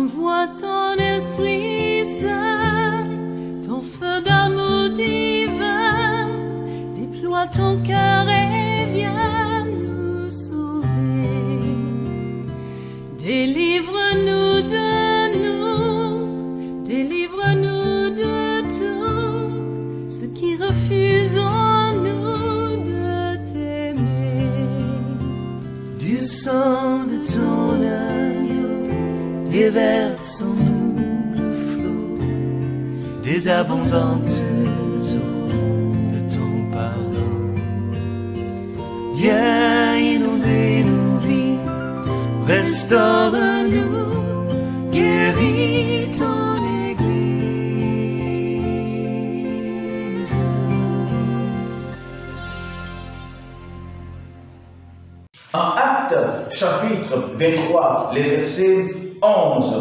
Envoie ton esprit saint, ton feu d'amour divin, déploie ton cœur et viens nous sauver. Délivre-nous de nous, délivre-nous de tout, ceux qui refusent en nous de t'aimer. Du sang de ton agneau, déverse en nous le flot des abondantes eaux de ton pardon. Viens inonder nos vies, restaure-nous, guéris ton Église. En Actes, chapitre 23, les versets 11.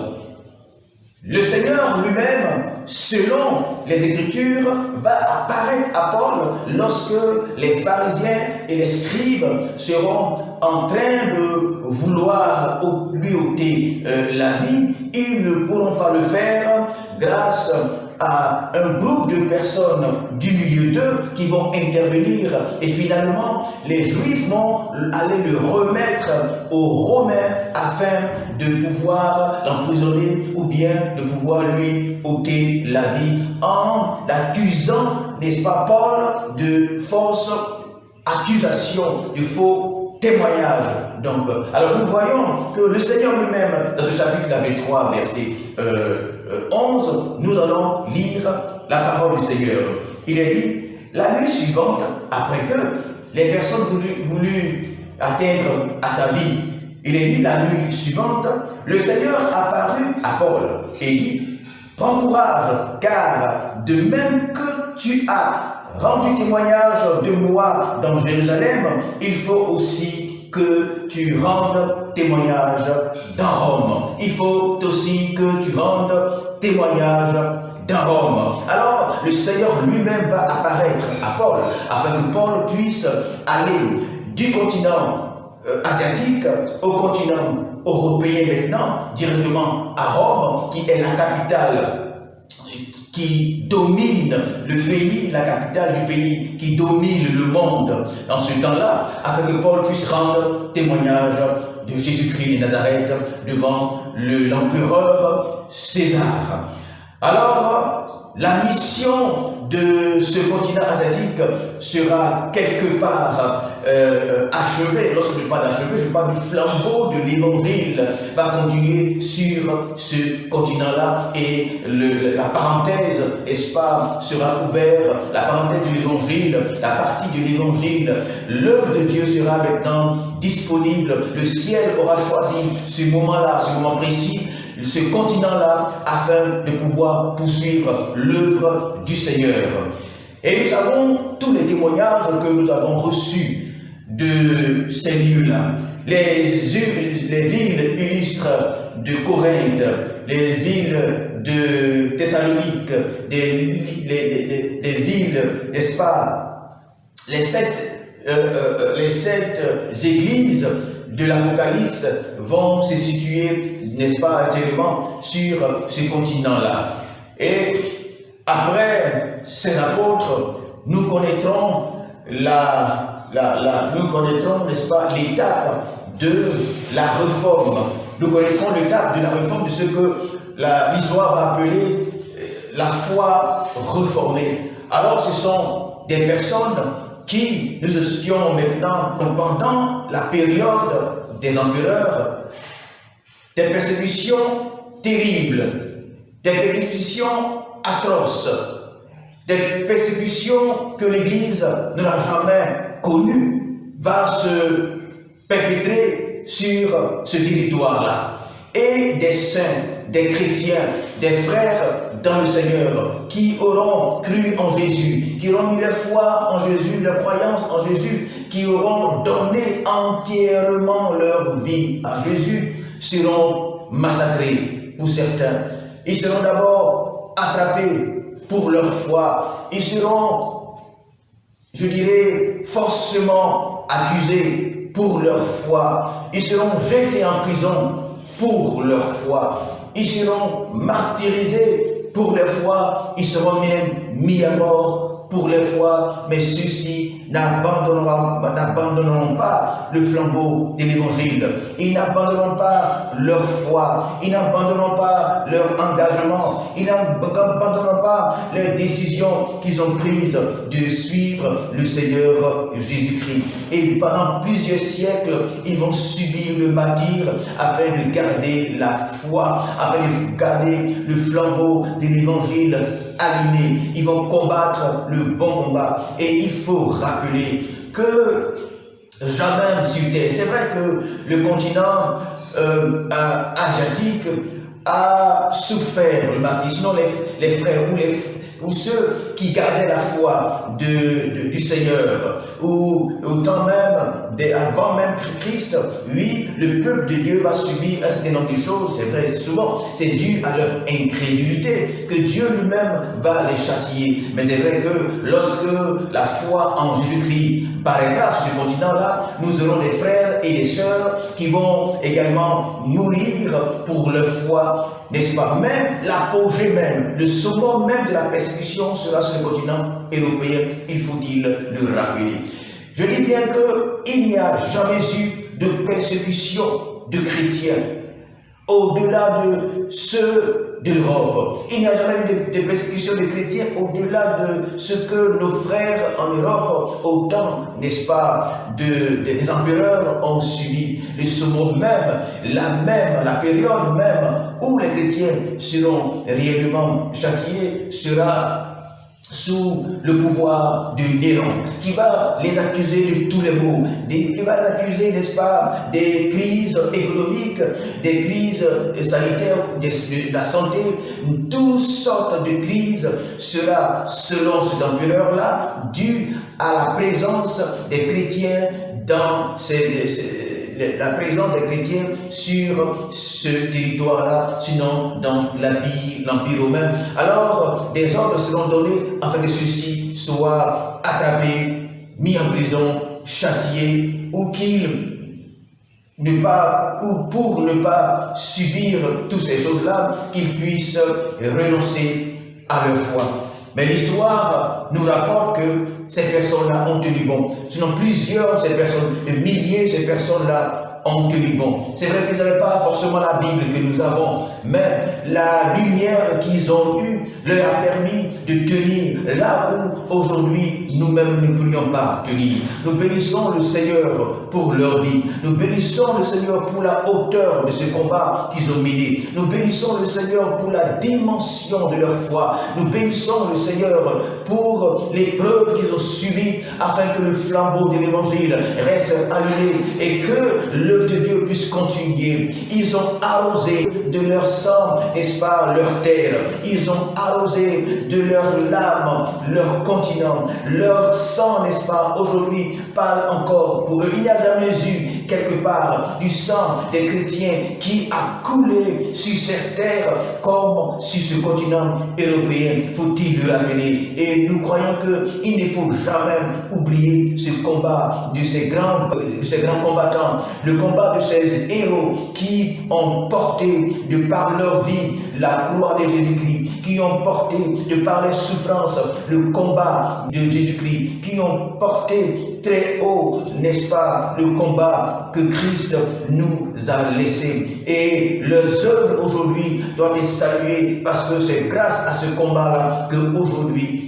Le Seigneur lui-même, selon les Écritures, va apparaître à Paul lorsque les pharisiens et les scribes seront en train de vouloir lui ôter la vie. Ils ne pourront pas le faire grâce à un groupe de personnes du milieu d'eux qui vont intervenir et finalement les Juifs vont aller le remettre aux Romains afin de pouvoir l'emprisonner ou bien de pouvoir lui ôter la vie en accusant, n'est-ce pas, Paul de fausses accusations, de faux témoignages. Donc, alors nous voyons que le Seigneur lui-même, dans ce chapitre 23, verset 11, nous allons lire la parole du Seigneur. Il est dit, la nuit suivante, après que les personnes voulu atteindre à sa vie, il est dit, la nuit suivante, le Seigneur apparut à Paul et dit, prends courage, car de même que tu as rendu témoignage de moi dans Jérusalem, il faut aussi que tu rendes témoignage dans Rome. Il faut aussi que tu rendes témoignage dans Rome. Alors, le Seigneur lui-même va apparaître à Paul, afin que Paul puisse aller du continent asiatique au continent européen maintenant, directement à Rome, qui est la capitale qui domine le pays, la capitale du pays qui domine le monde dans ce temps-là, afin que Paul puisse rendre témoignage de Jésus-Christ de Nazareth devant l'empereur César. Alors, la mission de ce continent asiatique sera quelque part achevée. Lorsque je parle d'achever, je parle du flambeau de l'évangile va continuer sur ce continent-là et la parenthèse, n'est-ce pas, sera ouverte, la parenthèse de l'évangile, la partie de l'évangile, l'œuvre de Dieu sera maintenant disponible. Le ciel aura choisi ce moment-là, ce moment précis, ce continent-là, afin de pouvoir poursuivre l'œuvre du Seigneur. Et nous savons tous les témoignages que nous avons reçus de ces lieux-là. Les villes illustres de Corinthe, les villes de Thessalonique, des villes, n'est-ce pas, les sept églises de l'Apocalypse vont se situer, n'est-ce pas, actuellement sur ce continent-là. Et après ces apôtres, nous connaîtrons n'est-ce pas, l'étape de la réforme. Nous connaîtrons l'étape de la réforme de ce que l'histoire va appeler la foi réformée. Alors ce sont des personnes qui nous étions maintenant, pendant la période des empereurs, des persécutions terribles, des persécutions atroces, des persécutions que l'Église ne l'a jamais connues, va se perpétrer sur ce territoire-là. Et des saints, des chrétiens, des frères dans le Seigneur, qui auront cru en Jésus, qui auront mis leur foi en Jésus, leur croyance en Jésus, qui auront donné entièrement leur vie à Jésus, seront massacrés pour certains. Ils seront d'abord attrapés pour leur foi. Ils seront, je dirais, forcément accusés pour leur foi. Ils seront jetés en prison pour leur foi. Ils seront martyrisés pour leur foi. Ils seront même mis à mort pour leur foi. Mais ceux-ci n'abandonneront pas le flambeau de l'évangile. Ils n'abandonneront pas leur foi. Ils n'abandonneront pas leur engagement. Ils n'abandonneront pas leur décision qu'ils ont prise de suivre le Seigneur Jésus-Christ. Et pendant plusieurs siècles, ils vont subir le martyre afin de garder la foi, afin de garder le flambeau de l'évangile allumé. Ils vont combattre le bon combat. Et il faut rappeler que jamais sur terre, c'est vrai que le continent asiatique a souffert le martyre. Sinon les frères ou ceux qui gardaient la foi du Seigneur, ou autant même, avant même Christ, oui, le peuple de Dieu va subir un certain nombre de choses, c'est vrai, souvent, c'est dû à leur incrédulité, que Dieu lui-même va les châtier. Mais c'est vrai que lorsque la foi en Jésus-Christ paraîtra sur ce continent-là, nous aurons des frères et des sœurs qui vont également mourir pour leur foi, n'est-ce pas? Même l'apogée même, le sommet même de la persécution sera sur le continent européen, il faut-il le rappeler. Je dis bien qu'il n'y a jamais eu de persécution de chrétiens au-delà de ceux de l'Europe. Il n'y a jamais eu de persécution de chrétiens au-delà de ce que nos frères en Europe, au temps, n'est-ce pas, des empereurs ont subi. Le sommet même, la période même où les chrétiens seront réellement châtiés sera sous le pouvoir de Néron, qui va les accuser de tous les maux, qui va les accuser, n'est-ce pas, des crises économiques, des crises sanitaires, de la santé, toutes sortes de crises sera, selon cet empereur-là, due à la présence des chrétiens dans la présence des chrétiens sur ce territoire-là, sinon dans l'Empire romain. Alors, des ordres seront donnés afin que ceux-ci soient attrapés, mis en prison, châtiés, ou pour ne pas subir toutes ces choses-là, qu'ils puissent renoncer à leur foi. Mais l'histoire nous rapporte que ces personnes-là ont tenu bon. Sinon plusieurs, ces personnes, des milliers, ces personnes-là ont tenu bon. C'est vrai qu'ils n'avaient pas forcément la Bible que nous avons, mais la lumière qu'ils ont eue leur a permis de tenir là où aujourd'hui nous-mêmes ne pourrions pas tenir. Nous bénissons le Seigneur pour leur vie. Nous bénissons le Seigneur pour la hauteur de ce combat qu'ils ont mené. Nous bénissons le Seigneur pour la dimension de leur foi. Nous bénissons le Seigneur pour l'épreuve qu'ils ont subie afin que le flambeau de l'évangile reste allumé et que l'œuvre de Dieu puisse continuer. Ils ont arrosé de leur sang, n'est-ce pas, leur terre. Ils ont arrosé de leurs larmes leur continent. Leur sang, n'est-ce pas, aujourd'hui parle encore pour eux. Il n'y a jamais eu quelque part du sang des chrétiens qui a coulé sur cette terre comme sur ce continent européen, faut-il le rappeler. Et nous croyons qu'il ne faut jamais oublier ce combat de ces grands combattants, le combat de ces héros qui ont porté de par leur vie la croix de Jésus-Christ, qui ont porté de par les souffrances le combat de Jésus-Christ, qui ont porté très haut, n'est-ce pas, le combat que Christ nous a laissé. Et leurs œuvres aujourd'hui doivent être saluées parce que c'est grâce à ce combat-là qu'aujourd'hui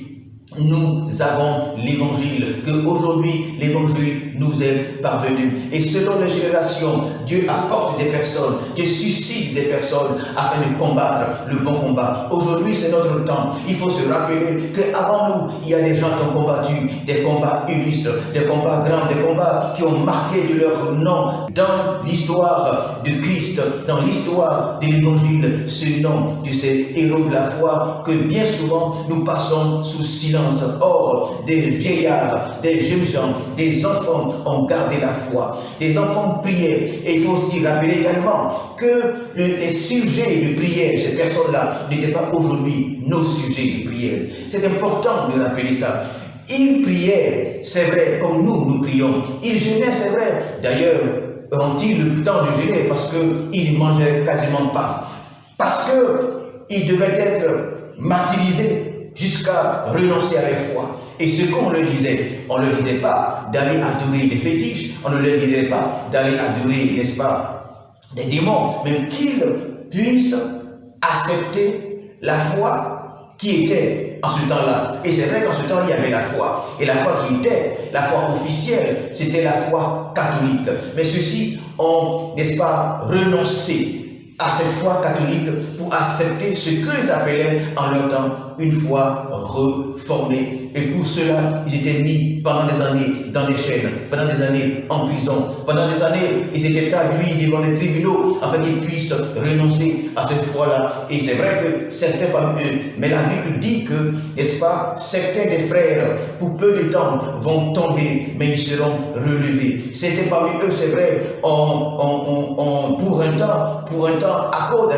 nous avons l'évangile, qu'aujourd'hui l'évangile nous est parvenu. Et selon les générations, Dieu apporte des personnes, Dieu suscite des personnes afin de combattre le bon combat. Aujourd'hui c'est notre temps. Il faut se rappeler qu'avant nous, il y a des gens qui ont combattu des combats illustres, des combats grands, des combats qui ont marqué de leur nom dans l'histoire de Christ, dans l'histoire de l'évangile, ce nom de ces héros de la foi que bien souvent nous passons sous silence. Or, des vieillards, des jeunes gens, des enfants ont gardé la foi. Des enfants priaient. Et il faut aussi rappeler également que les sujets de prière, ces personnes-là, n'étaient pas aujourd'hui nos sujets de prière. C'est important de rappeler ça. Ils priaient, c'est vrai, comme nous prions. Ils jeûnaient, c'est vrai. D'ailleurs, ont-ils le temps de jeûner? Parce qu'ils ne mangeaient quasiment pas. Parce qu'ils devaient être martyrisés jusqu'à renoncer à leur foi. Et ce qu'on leur disait, on ne leur disait pas d'aller adorer des fétiches, on ne leur disait pas d'aller adorer, n'est-ce pas, des démons, mais qu'ils puissent accepter la foi qui était en ce temps-là. Et c'est vrai qu'en ce temps, il y avait la foi. Et la foi qui était, la foi officielle, c'était la foi catholique. Mais ceux-ci ont, n'est-ce pas, renoncé à cette foi catholique pour accepter ce qu'ils appelaient en leur temps une foi reformée. Et pour cela, ils étaient mis pendant des années dans des chaînes, pendant des années en prison, pendant des années, ils étaient traduits devant les tribunaux afin qu'ils puissent renoncer à cette foi-là. Et c'est vrai que certains parmi eux, mais la Bible dit que, n'est-ce pas, certains des frères, pour peu de temps, vont tomber, mais ils seront relevés. C'était parmi eux, c'est vrai, pour un temps, à cause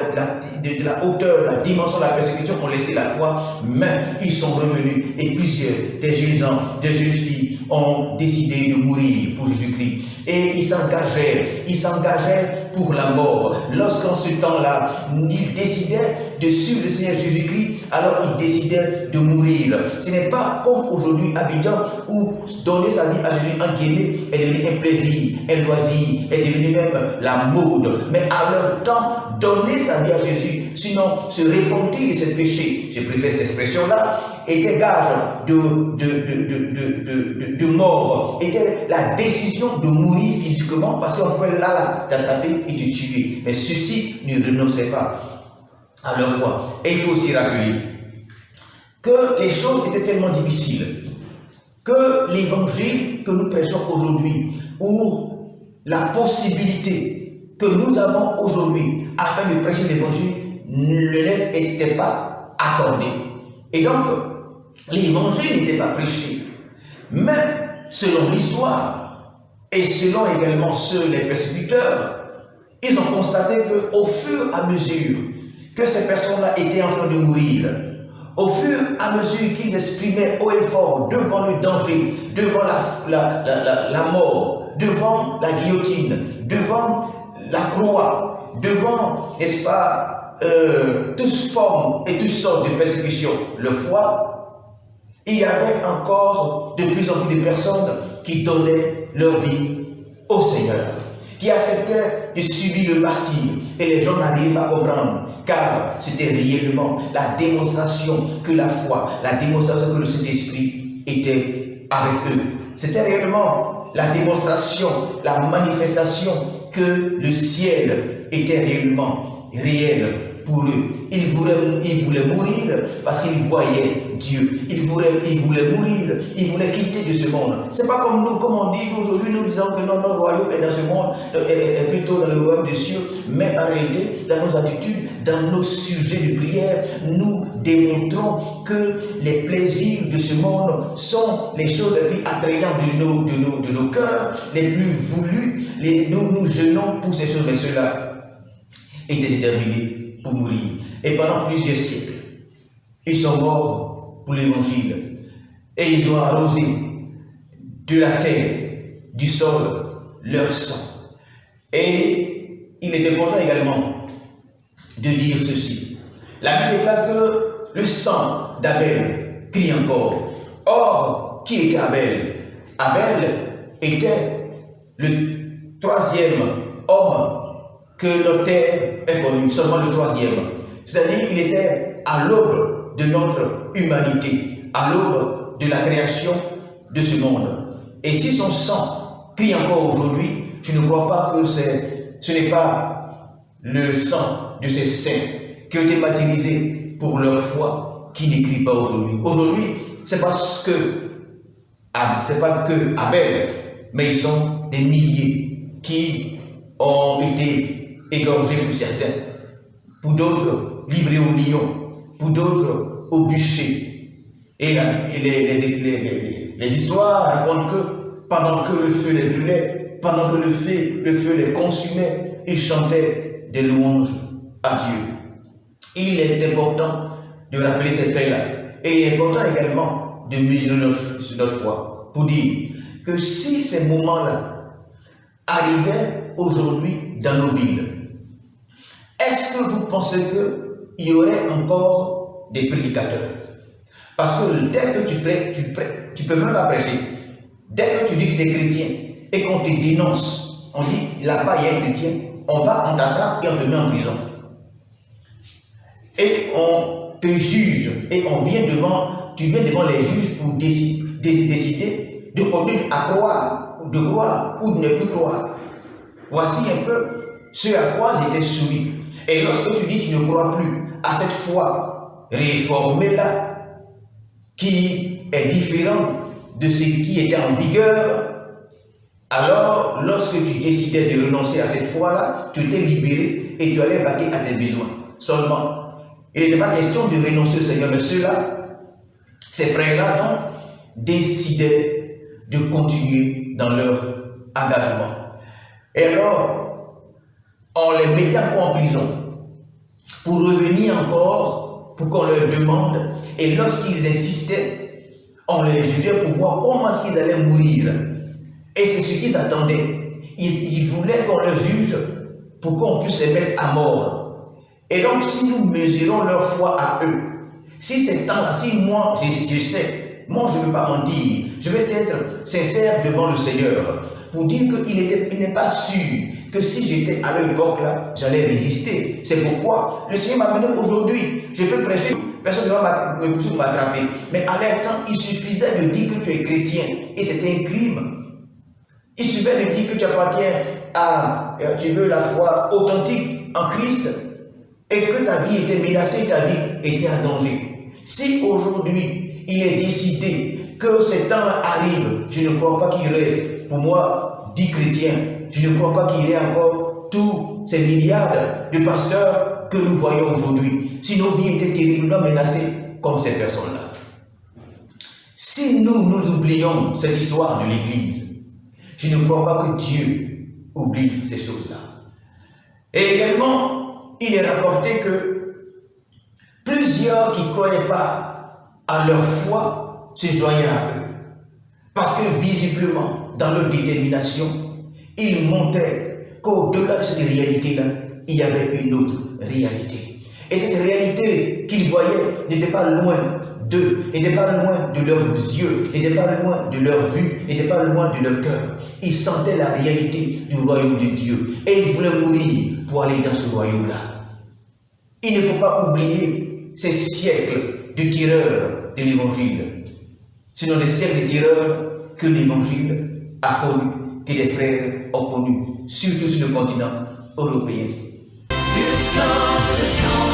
de la hauteur, la dimension de la persécution, ont laissé la foi, mais ils sont revenus. Et plusieurs, des jeunes gens, des jeunes filles, ont décidé de mourir pour Jésus-Christ. Et ils s'engageaient pour la mort. Lorsqu'en ce temps-là, ils décidaient de suivre le Seigneur Jésus-Christ, alors ils décidaient de mourir. Ce n'est pas comme aujourd'hui à Abidjan, où donner sa vie à Jésus en guillemets est devenu un plaisir, un loisir, est devenu même la mode. Mais à leur temps, donner sa vie à Jésus, sinon se repentir de ses péchés, je préfère cette expression-là, était gage de mort, était la décision de mourir physiquement, parce qu'on pouvait là t'attraper et te tuer. Mais ceux-ci ne renonçaient pas à leur foi. Et il faut aussi rappeler que les choses étaient tellement difficiles que l'évangile que nous prêchons aujourd'hui, ou la possibilité que nous avons aujourd'hui afin de prêcher l'évangile, ne leur était pas accordée. Et donc, l'évangile n'était pas prêché. Mais selon l'histoire et selon également ceux les persécuteurs, ils ont constaté qu'au fur et à mesure que ces personnes-là étaient en train de mourir, au fur et à mesure qu'ils exprimaient haut et fort devant le danger, devant la mort, devant la guillotine, devant la croix, devant, n'est-ce pas, toutes formes et toutes sortes de persécutions, le foi, il y avait encore de plus en plus de personnes qui donnaient leur vie au Seigneur, qui acceptaient de subir le martyre. Et les gens n'arrivaient pas à comprendre, car c'était réellement la démonstration que la foi, la démonstration que le Saint-Esprit était avec eux. C'était réellement la démonstration, la manifestation que le ciel était réellement réel pour eux. Ils voulaient mourir parce qu'ils voyaient Dieu. Ils voulaient mourir, ils voulaient quitter de ce monde. C'est pas comme nous, comme on dit aujourd'hui, nous disons que notre royaume est dans ce monde, est plutôt dans le royaume des cieux, mais en réalité, dans nos attitudes, dans nos sujets de prière, nous démontrons que les plaisirs de ce monde sont les choses les plus attrayantes de nos cœurs, les plus voulues. Nous jeûnons pour ces choses, mais ceux-là étaient déterminés pour mourir. Et pendant plusieurs siècles, ils sont morts pour l'évangile. Et ils ont arrosé de la terre, du sol, leur sang. Et il était important également de dire ceci. La Bible déclare que le sang d'Abel crie encore. Or, qui était Abel? Abel était le troisième homme que notre terre est connue, seulement le troisième. C'est-à-dire qu'il était à l'aube de notre humanité, à l'aube de la création de ce monde. Et si son sang crie encore aujourd'hui, je ne crois pas que ce n'est pas le sang de ces saints qui ont été baptisés pour leur foi qui ne crie pas aujourd'hui. Aujourd'hui, c'est pas que Abel, mais ils sont des milliers qui ont été égorgés pour certains, pour d'autres livrés aux lions, pour d'autres au bûcher. Et les histoires racontent que pendant que le feu les brûlait, pendant que le feu les consumait, ils chantaient des louanges à Dieu. Il est important de rappeler ces faits-là. Et il est important également de mesurer notre foi pour dire que si ces moments-là arrivaient aujourd'hui dans nos villes. Est-ce que vous pensez qu'il y aurait encore des prédicateurs? Parce que dès que tu peux même pas prêcher. Dès que tu dis que tu es chrétien et qu'on te dénonce, on dit là-bas il y a un chrétien, on t'attrape et on te met en prison. Et on te juge et tu viens devant les juges pour décider de continuer à croire, de croire ou de ne plus croire. Voici un peu ce à quoi j'étais soumis. Et lorsque tu dis que tu ne crois plus à cette foi réformée-là, qui est différente de ce qui était en vigueur, alors lorsque tu décidais de renoncer à cette foi-là, tu étais libéré et tu allais vaquer à tes besoins. Seulement, il n'était pas question de renoncer au Seigneur, mais ceux-là, ces frères-là, donc, décidaient de continuer dans leur engagement. Et alors, on les mettait encore en prison pour revenir encore, pour qu'on leur demande. Et lorsqu'ils insistaient, on les jugeait pour voir comment est-ce qu'ils allaient mourir. Et c'est ce qu'ils attendaient. Ils voulaient qu'on leur juge pour qu'on puisse les mettre à mort. Et donc, si nous mesurons leur foi à eux, si c'est temps-là, si moi, je sais, moi je ne veux pas mentir, je vais être sincère devant le Seigneur pour dire qu'il n'est pas sûr que si j'étais à l'époque là, j'allais résister. C'est pourquoi le Seigneur m'a amené aujourd'hui. Je peux prêcher, personne ne va me pousser ou m'attraper. Mais à l'instant, il suffisait de dire que tu es chrétien et c'était un crime. Il suffisait de dire que tu appartiens à, tu veux, la foi authentique en Christ et que ta vie était menacée, ta vie était en danger. Si aujourd'hui, il est décidé que ce temps arrive, je ne crois pas qu'il y aurait, pour moi, 10 chrétiens, je ne crois pas qu'il y ait encore tous ces milliards de pasteurs que nous voyons aujourd'hui. Si nos vies étaient terriblement menacées comme ces personnes-là. Si nous oublions cette histoire de l'Église, je ne crois pas que Dieu oublie ces choses-là. Et également, il est rapporté que plusieurs qui ne croyaient pas à leur foi se joignaient à eux. Parce que visiblement, dans leur détermination, ils montraient qu'au-delà de cette réalité-là, il y avait une autre réalité. Et cette réalité qu'ils voyaient n'était pas loin d'eux, n'était pas loin de leurs yeux, n'était pas loin de leur vue, n'était pas loin de leur cœur. Ils sentaient la réalité du royaume de Dieu et ils voulaient mourir pour aller dans ce royaume-là. Il ne faut pas oublier ces siècles de terreur de l'Évangile. Ce sont des siècles de terreur que l'Évangile a connu, que les frères ont connu, surtout sur le continent européen. Du sang de ton